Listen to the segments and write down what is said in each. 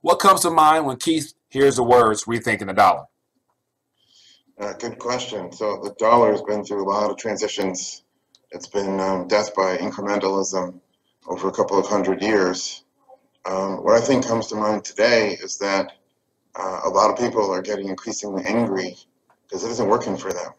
What comes to mind when Keith hears the words rethinking the dollar? Good question. So the dollar has been through a lot of transitions. It's been death by incrementalism over a couple of hundred years. What I think comes to mind today is that a lot of people are getting increasingly angry because it isn't working for them.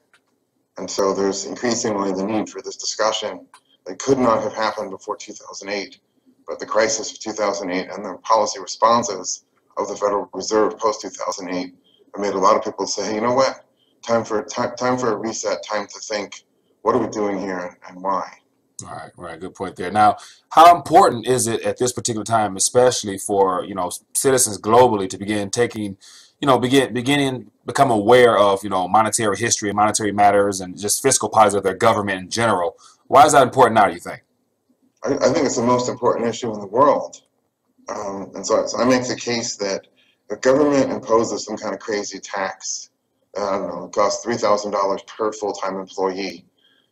And so there's increasingly the need for this discussion that could not have happened before 2008, but the crisis of 2008 and the policy responses of the Federal Reserve post-2008 have made a lot of people say, you know what, time for a reset, time to think, what are we doing here and why? Right. Good point there. Now, how important is it at this particular time, especially for citizens globally, to begin taking, become aware of monetary history and monetary matters and just fiscal policy of their government in general? Why is that important now, do you think? I think it's the most important issue in the world. And so I make the case that the government imposes some kind of crazy tax, I don't know, it costs $3,000 per full-time employee.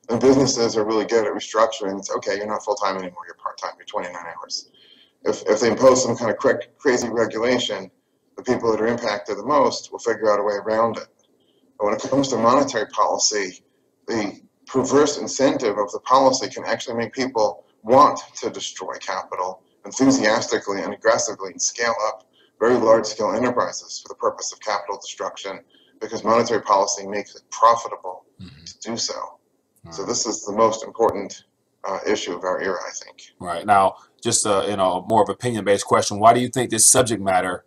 And businesses are really good at restructuring. It's okay, you're not full-time anymore, you're part-time, you're 29 hours. If they impose some kind of crazy regulation, the people that are impacted the most will figure out a way around it. But when it comes to monetary policy, the perverse incentive of the policy can actually make people want to destroy capital enthusiastically and aggressively and scale up very large-scale enterprises for the purpose of capital destruction because monetary policy makes it profitable to do so. So this is the most important issue of our era, I think. Right. Now, just more of an opinion-based question. Why do you think this subject matter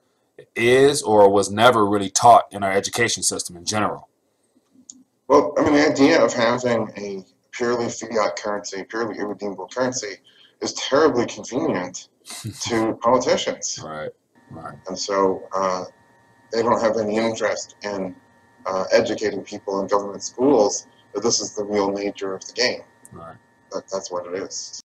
is or was never really taught in our education system in general? Well, I mean, the idea of having a purely fiat currency, purely irredeemable currency, is terribly convenient to politicians. Right. And so they don't have any interest in educating people in government schools that this is the real nature of the game. Right. That's what it is.